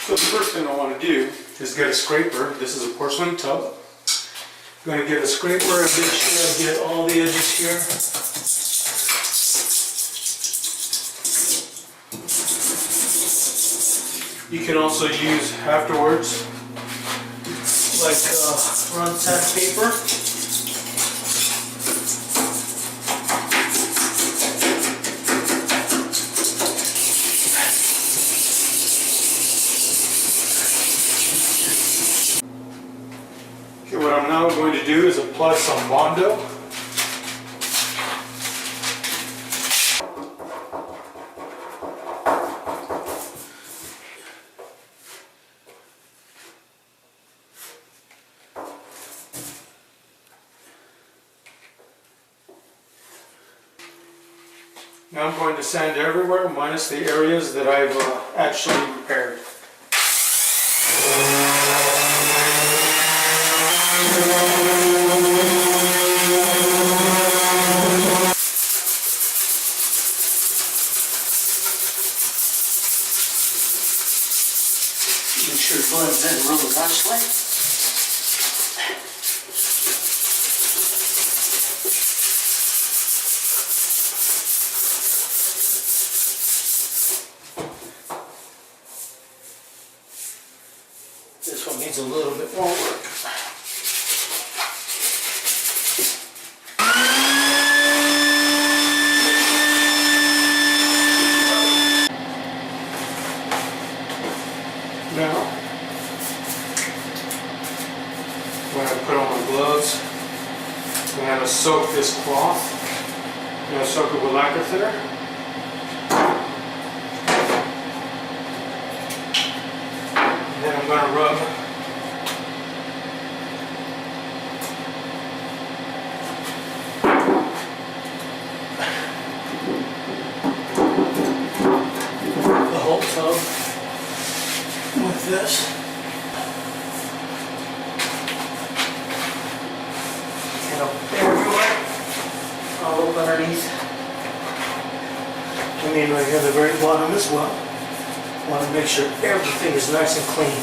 So the first thing I want to do is get a scraper. This is a porcelain tub. I'm going to get a scraper and make sure I get all the edges here. You can also use afterwards, like run sandpaper. Okay, what I'm now going to do is apply some Bondo. Now I'm going to sand everywhere minus the areas that I've actually repaired. Make sure it blends in really nicely. This one needs a little bit more work. Now, when I put on my gloves, I'm going to soak this cloth. I'm going to soak it with lacquer thinner. Then I'm going to rub the whole tub with this. And everywhere, all over underneath. I mean right here at the very bottom as well. Want to make sure everything is nice and clean.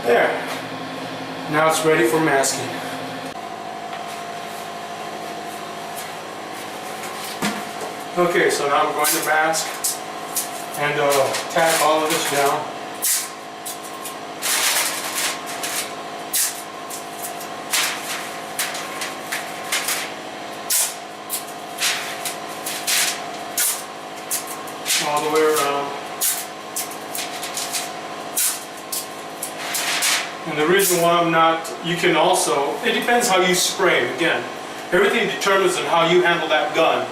There. Now it's ready for masking. Okay, so now I'm going to mask and tack all of this down. All the way around. And the reason why I'm not, you can also, it depends how you spray. Again, everything determines on how you handle that gun,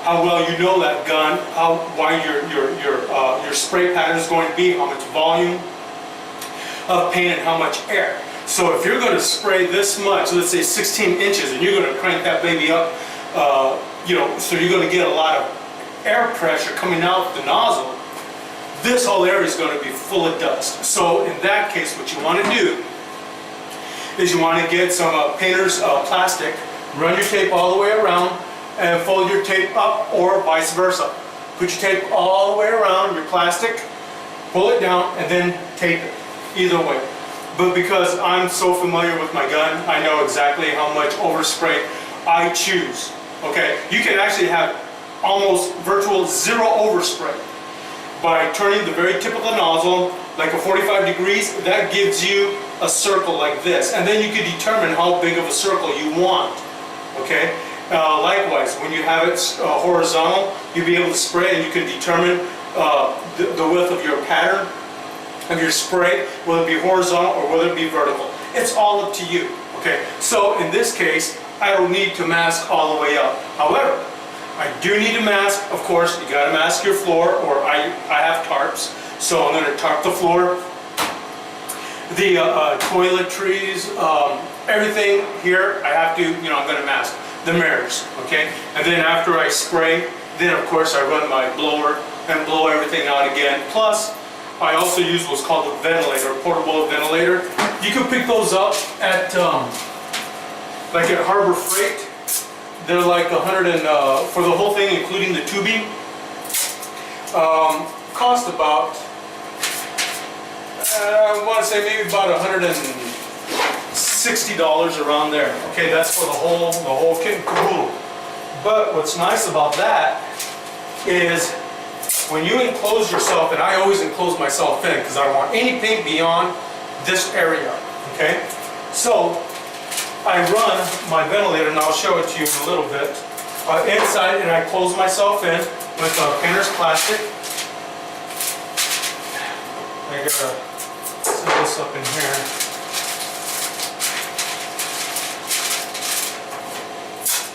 how well you know that gun, how wide your spray pattern is going to be, how much volume of paint and how much air. So if you're going to spray this much, let's say 16 inches, and you're going to crank that baby up, so you're going to get a lot of air pressure coming out the nozzle, this whole area is going to be full of dust. So in that case, what you want to do is you want to get some painter's plastic, run your tape all the way around, and fold your tape up, or vice versa. Put your tape all the way around your plastic, pull it down, and then tape it. Either way. But because I'm so familiar with my gun, I know exactly how much overspray I choose. Okay, you can actually have almost virtual zero overspray by turning the very tip of the nozzle like a 45 degrees. That gives you a circle like this, and then you can determine how big of a circle you want. Okay, likewise, when you have it horizontal, you'll be able to spray, and you can determine the width of your pattern of your spray, whether it be horizontal or whether it be vertical. It's all up to you. Okay, so in this case, I don't need to mask all the way up. However, I do need to mask, of course. You got to mask your floor, or I have tarps, so I'm going to tarp the floor, the toiletries, everything here. I have to, I'm going to mask the mirrors, okay? And then after I spray, then of course I run my blower and blow everything out again. Plus, I also use what's called a ventilator, a portable ventilator. You can pick those up at like at Harbor Freight. they're like 100 and for the whole thing, including the tubing, cost about I want to say maybe about $160 around there. Okay, that's for the whole kit and caboodle. But what's nice about that is when you enclose yourself, and I always enclose myself in because I don't want any paint beyond this area. Okay, so I run my ventilator, and I'll show it to you in a little bit, inside, and I close myself in with painter's plastic. I gotta set this up in here.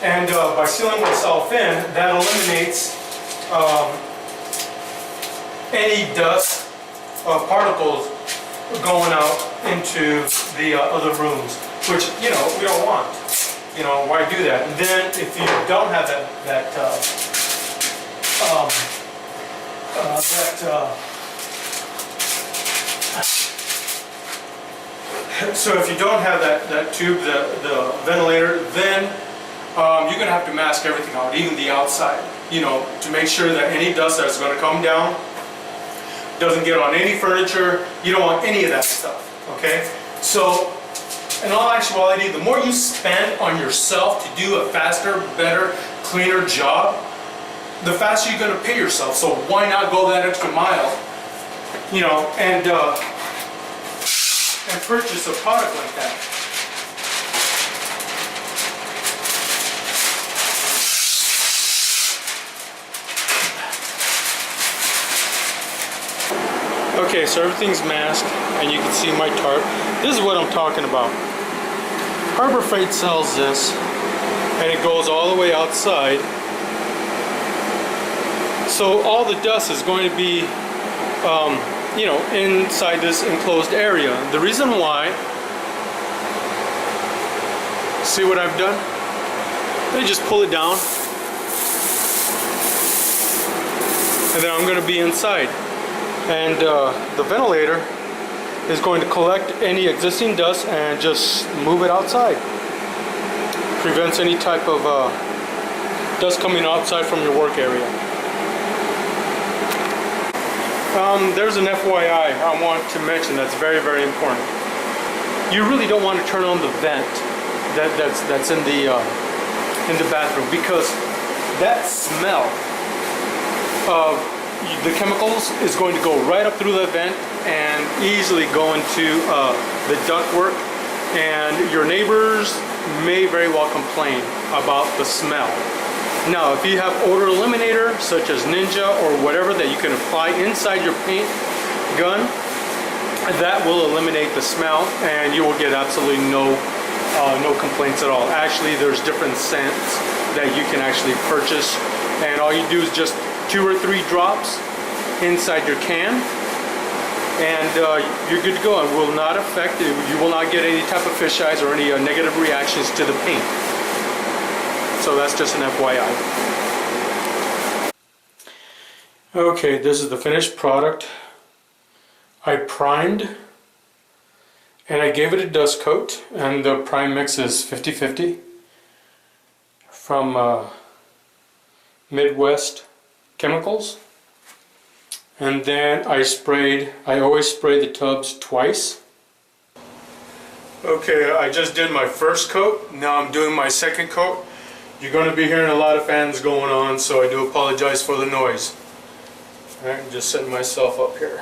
And by sealing myself in, that eliminates any dust particles going out into the other rooms, which, you know, we don't want. You know, why do that? And then if you don't have so if you don't have that tube, the ventilator, then you're going to have to mask everything out, even the outside, you know, to make sure that any dust that's going to come down doesn't get on any furniture. You don't want any of that stuff, okay? So, in all actuality, the more you spend on yourself to do a faster, better, cleaner job, the faster you're going to pay yourself. So why not go that extra mile, you know, and purchase a product like that. Okay, so everything's masked, and you can see my tarp. This is what I'm talking about. Harbor Freight sells this, and it goes all the way outside. So all the dust is going to be, you know, inside this enclosed area. The reason why, see what I've done? They just pull it down, and then I'm going to be inside. And the ventilator is going to collect any existing dust and just move it outside. Prevents any type of dust coming outside from your work area. There's an FYI I want to mention that's very, very important. You really don't want to turn on the vent that's in the bathroom, because that smell of the chemicals is going to go right up through the vent and easily go into the ductwork, and your neighbors may very well complain about the smell. Now, if you have odor eliminator such as Ninja or whatever that you can apply inside your paint gun, that will eliminate the smell, and you will get absolutely no complaints at all. Actually, there's different scents that you can actually purchase, and all you do is just 2 or 3 drops inside your can, and you're good to go. It will not affect it. You will not get any type of fish eyes or any negative reactions to the paint. So that's just an FYI. Okay, this is the finished product. I primed and I gave it a dust coat, and the prime mix is 50-50 from Midwest Chemicals. And then I always spray the tubs twice. Okay, I just did my first coat. Now I'm doing my second coat. You're going to be hearing a lot of fans going on, so I do apologize for the noise. Alright, I'm just setting myself up here.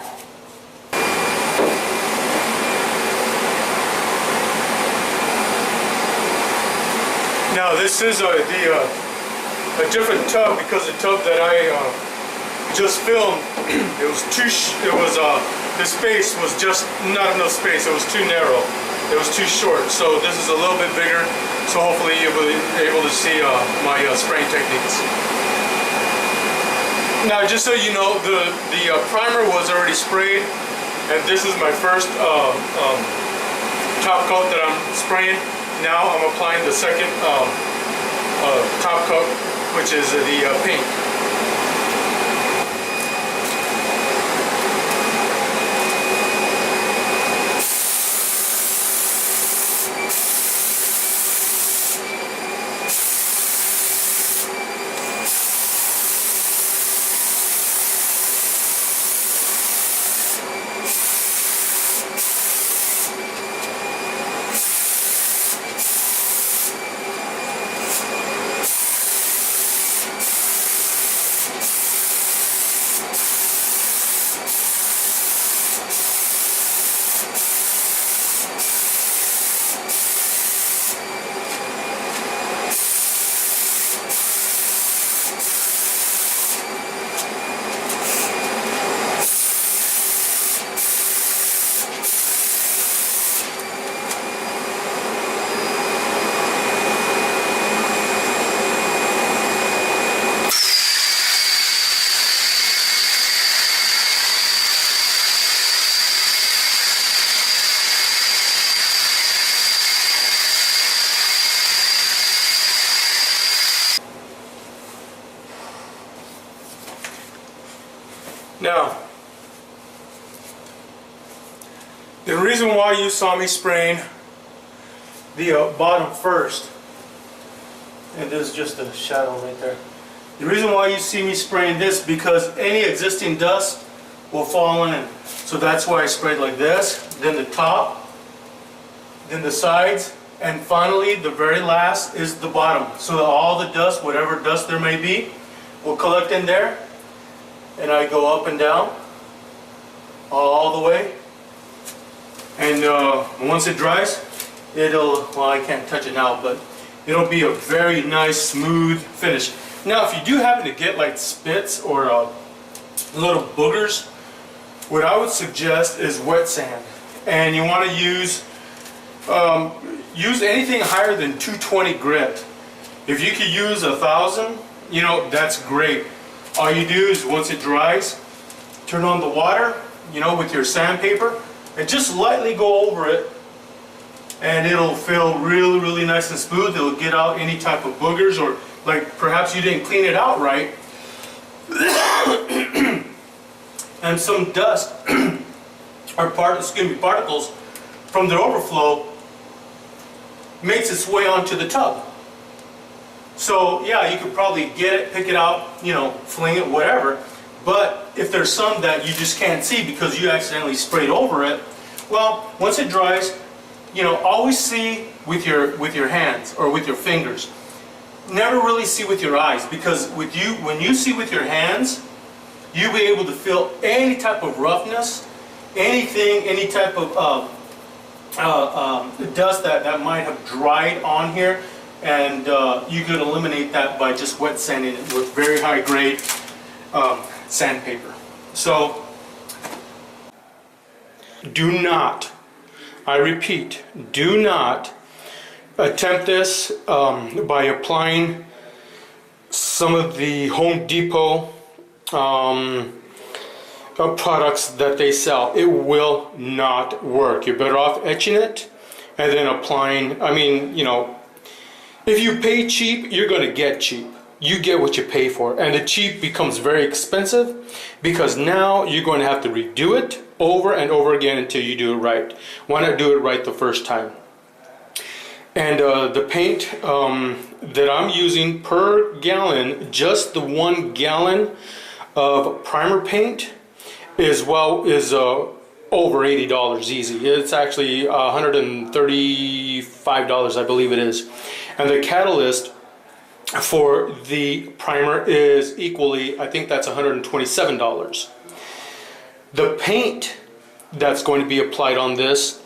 Now this is a different tub, because the tub that I just filmed, the space was just not enough space. It was too narrow. It was too short. So this is a little bit bigger. So hopefully you'll be able to see my spraying techniques. Now, just so you know, the primer was already sprayed, and this is my first top coat that I'm spraying. Now I'm applying the second top coat, which is the paint. Now, the reason why you saw me spraying the bottom first, and there's just a shadow right there. The reason why you see me spraying this, because any existing dust will fall in. So that's why I sprayed like this, then the top, then the sides, and finally the very last is the bottom. So that all the dust, whatever dust there may be, will collect in there. And I go up and down all the way, and once it dries, it'll, well, I can't touch it now, but it'll be a very nice smooth finish. Now if you do happen to get like spits or little boogers, what I would suggest is wet sand, and you want to use anything higher than 220 grit. If you could use 1,000, you know, that's great. All you do is once it dries, turn on the water, you know, with your sandpaper, and just lightly go over it, and it'll feel really, really nice and smooth. It'll get out any type of boogers, or like perhaps you didn't clean it out right, and some dust or particles from the overflow makes its way onto the tub. So yeah, you could probably get it, pick it out, you know, fling it, whatever. But if there's some that you just can't see because you accidentally sprayed over it, well, once it dries, you know, always see with your hands or with your fingers. Never really see with your eyes, because when you see with your hands, you'll be able to feel any type of roughness, anything, any type of dust that might have dried on here. And you can eliminate that by just wet sanding it with very high grade sandpaper. So do not, I repeat, do not attempt this by applying some of the Home Depot products that they sell. It will not work. You're better off etching it and then applying, I mean, you know, if you pay cheap, you're going to get cheap. You get what you pay for. And the cheap becomes very expensive, because now you're going to have to redo it over and over again until you do it right. Why not do it right the first time? And the paint that I'm using per gallon, just the 1 gallon of primer paint is over $80 easy. It's actually $135, I believe it is. And the catalyst for the primer is equally, I think that's $127. The paint that's going to be applied on this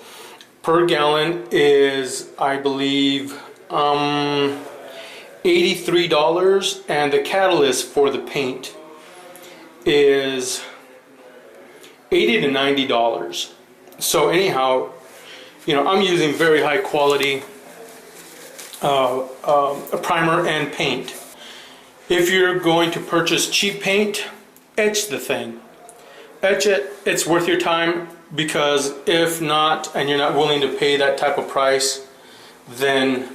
per gallon is, I believe, $83, and the catalyst for the paint is $80 to $90. So anyhow, you know, I'm using very high quality primer and paint. If you're going to purchase cheap paint, etch the thing. Etch it. It's worth your time, because if not, and you're not willing to pay that type of price, then,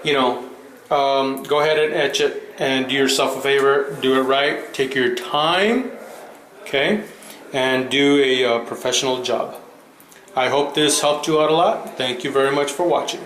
you know, go ahead and etch it and do yourself a favor. Do it right. Take your time, okay, and do a professional job. I hope this helped you out a lot. Thank you very much for watching.